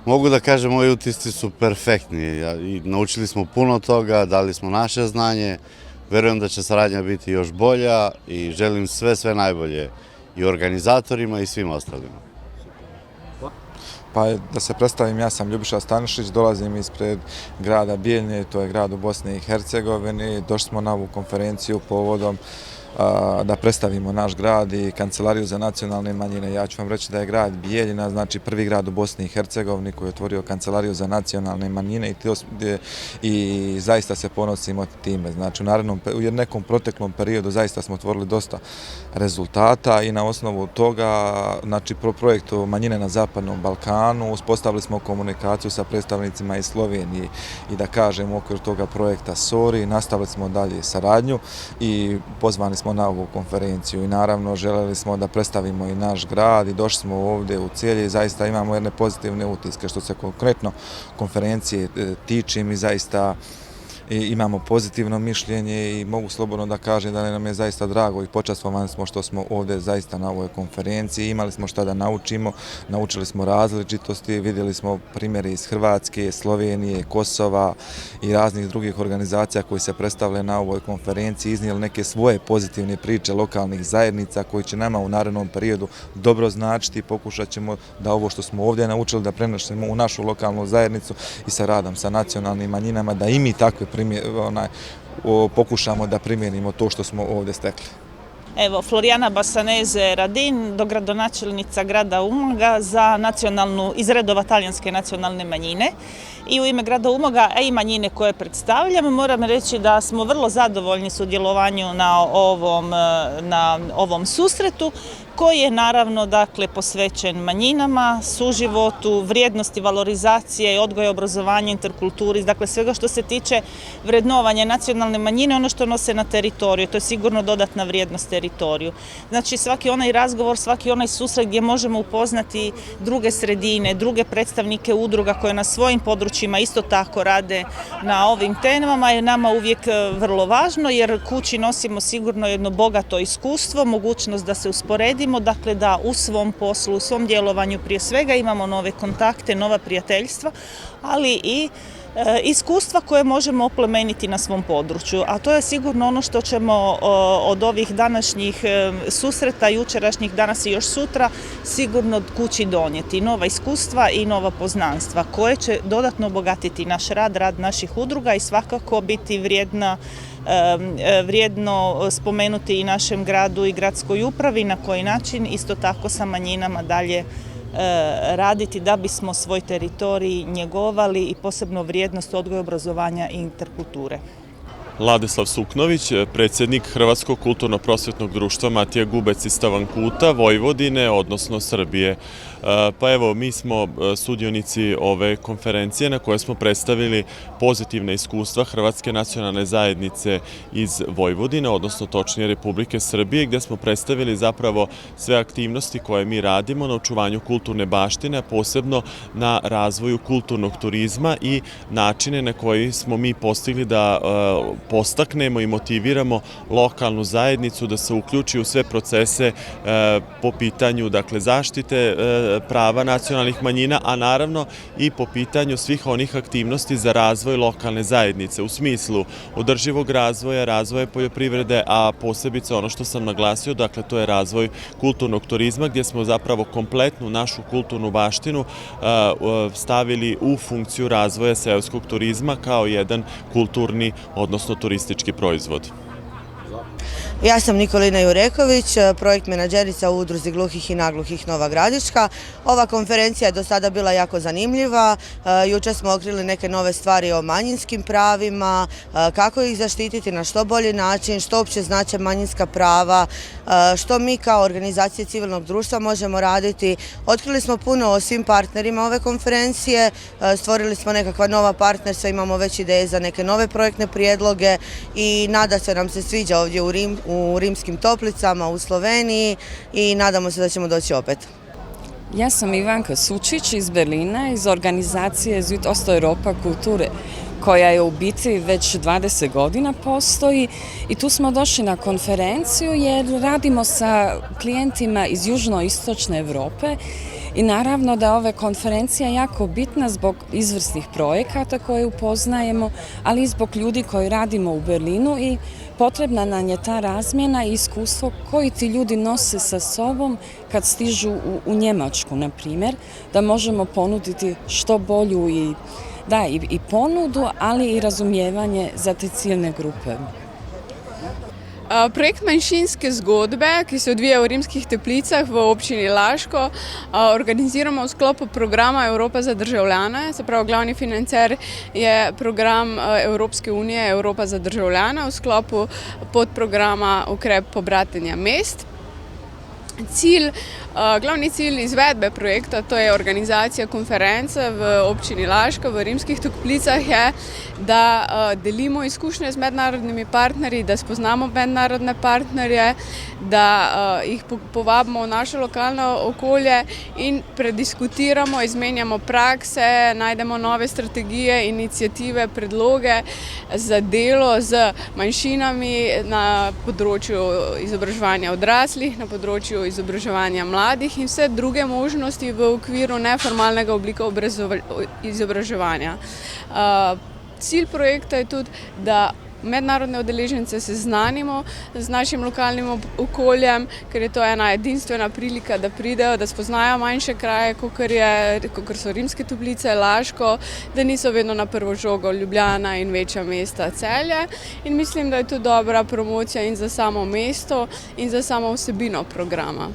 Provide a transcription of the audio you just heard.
Mogu da kažem, moji utisci su perfektni i naučili smo puno toga, dali smo naše znanje, verujem da će saradnja biti još bolja i želim sve najbolje i organizatorima i svim ostalima. Pa da se predstavim, ja sam Ljubiša Stanišić, dolazim ispred grada Bijeljne, to je grad u Bosni i Hercegovini. Došli smo na ovu konferenciju povodom da predstavimo naš grad i Kancelariju za nacionalne manjine. Ja ću vam reći da je grad Bijeljina, znači prvi grad u Bosni i Hercegovini koji je otvorio Kancelariju za nacionalne manjine i zaista se ponosimo time. Znači u nekom proteklom periodu zaista smo otvorili dosta rezultata i na osnovu toga, znači pro projektu Manjine na Zapadnom Balkanu, uspostavili smo komunikaciju sa predstavnicima iz Slovenije i da kažem u okviru toga projekta SORI, nastavili smo dalje saradnju i pozvani smo na ovu konferenciju i naravno želeli smo da predstavimo i naš grad i došli smo ovdje u Celje i zaista imamo jedne pozitivne utiske što se konkretno konferencije tiče. Mi zaista imamo pozitivno mišljenje i mogu slobodno da kažem da nam je zaista drago i počastvovani smo što smo ovdje zaista na ovoj konferenciji. Imali smo šta da naučimo, naučili smo različitosti, vidjeli smo primjere iz Hrvatske, Slovenije, Kosova i raznih drugih organizacija koji se predstavljaju na ovoj konferenciji, iznijeli neke svoje pozitivne priče lokalnih zajednica koji će nama u narednom periodu dobro značiti i pokušat ćemo da ovo što smo ovdje naučili da prenesemo u našu lokalnu zajednicu i sa radom sa nacionalnim manjinama da i mi takve pokušamo da primijenimo to što smo ovdje stekli. Evo, Florijana Bassanese Radin, dogradonačelnica grada Umaga iz redova talijanske nacionalne manjine. I u ime grada Umaga, a i manjine koje predstavljam, moram reći da smo vrlo zadovoljni sudjelovanju na ovom susretu koji je naravno posvećen manjinama, suživotu, vrijednosti valorizacije, odgoja i obrazovanja, interkulturi, dakle svega što se tiče vrednovanja nacionalne manjine, ono što nose na teritoriju, to je sigurno dodatna vrijednost teritoriju. Znači svaki onaj razgovor, svaki onaj susret gdje možemo upoznati druge sredine, druge predstavnike udruga koje na svojim područjima isto tako rade na ovim temama je nama uvijek vrlo važno jer kući nosimo sigurno jedno bogato iskustvo, mogućnost da se usporedimo, dakle da u svom poslu, u svom djelovanju prije svega imamo nove kontakte, nova prijateljstva, ali i iskustva koje možemo oplemeniti na svom području, a to je sigurno ono što ćemo od ovih današnjih susreta, jučerašnjih, danas i još sutra, sigurno kući donijeti nova iskustva i nova poznanstva koje će dodatno obogatiti naš rad naših udruga i svakako biti vrijedno spomenuti i našem gradu i gradskoj upravi na koji način isto tako sa manjinama dalje raditi da bismo svoj teritorij njegovali i posebno vrijednost odgoja, obrazovanja i interkulture. Ladislav Suknović, predsjednik Hrvatskog kulturno-prosvjetnog društva Matija Gubec iz Stavankuta, Vojvodine, odnosno Srbije. Pa evo, mi smo sudionici ove konferencije na kojoj smo predstavili pozitivne iskustva Hrvatske nacionalne zajednice iz Vojvodine, odnosno točnije Republike Srbije, gdje smo predstavili zapravo sve aktivnosti koje mi radimo na očuvanju kulturne baštine, a posebno na razvoju kulturnog turizma i načine na koji smo mi postigli da postaknemo i motiviramo lokalnu zajednicu da se uključi u sve procese po pitanju zaštite prava nacionalnih manjina, a naravno i po pitanju svih onih aktivnosti za razvoj lokalne zajednice u smislu održivog razvoja, razvoja poljoprivrede, a posebice ono što sam naglasio, dakle to je razvoj kulturnog turizma gdje smo zapravo kompletnu našu kulturnu baštinu stavili u funkciju razvoja seoskog turizma kao jedan kulturni, odnosno turistički proizvod. Ja sam Nikolina Jureković, projekt menadžerica u udruzi gluhih i nagluhih Nova Gradiška. Ova konferencija je do sada bila jako zanimljiva. Jučer smo otkrili neke nove stvari o manjinskim pravima, kako ih zaštititi na što bolji način, što uopće znače manjinska prava, što mi kao organizacije civilnog društva možemo raditi. Otkrili smo puno o svim partnerima ove konferencije, stvorili smo nekakva nova partnerstva, imamo već ideje za neke nove projektne prijedloge i nada se nam se sviđa ovdje u Rimskim Toplicama, u Sloveniji i nadamo se da ćemo doći opet. Ja sam Ivanka Sučić iz Berlina, iz organizacije Südosteuropa kulture, koja je u biti već 20 godina postoji i tu smo došli na konferenciju jer radimo sa klijentima iz južnoistočne Europe I naravno da je ova konferencija jako bitna zbog izvrsnih projekata koje upoznajemo, ali i zbog ljudi koji radimo u Berlinu i potrebna nam je ta razmjena i iskustvo koji ti ljudi nose sa sobom kad stižu u Njemačku, na primjer, da možemo ponuditi što bolju i ponudu, ali i razumijevanje za te ciljne grupe. Projekt Manjšinske zgodbe, ki se odvija v Rimskih Teplicah v občini Laško, organiziramo v sklopu programa Evropa za državljane. Se pravi, glavni financer je program Evropske unije Evropa za državljane v sklopu podprograma Ukrep pobratenja mest. Glavni cilj izvedbe projekta, to je organizacija konference v občini Laško v Rimskih Teplicah, je, da delimo izkušnje z mednarodnimi partnerji, da spoznamo mednarodne partnerje, da jih povabimo v naše lokalno okolje in prediskutiramo, izmenjamo prakse, najdemo nove strategije, iniciative, predloge za delo z manjšinami na področju izobraževanja odraslih, na področju izobraževanja mladih in vse druge možnosti v okviru neformalnega oblika izobraževanja. Cilj projekta je tudi, da mednarodne udeležence seznanimo z našim lokalnim okoljem, ker je to ena edinstvena prilika, da pridejo, da spoznajo manjše kraje, kakor so Rimske Toplice, Laško, da niso vedno na prvo žogo Ljubljana in večja mesta Celje. In mislim, da je to dobra promocija in za samo mesto in za samo vsebino programa.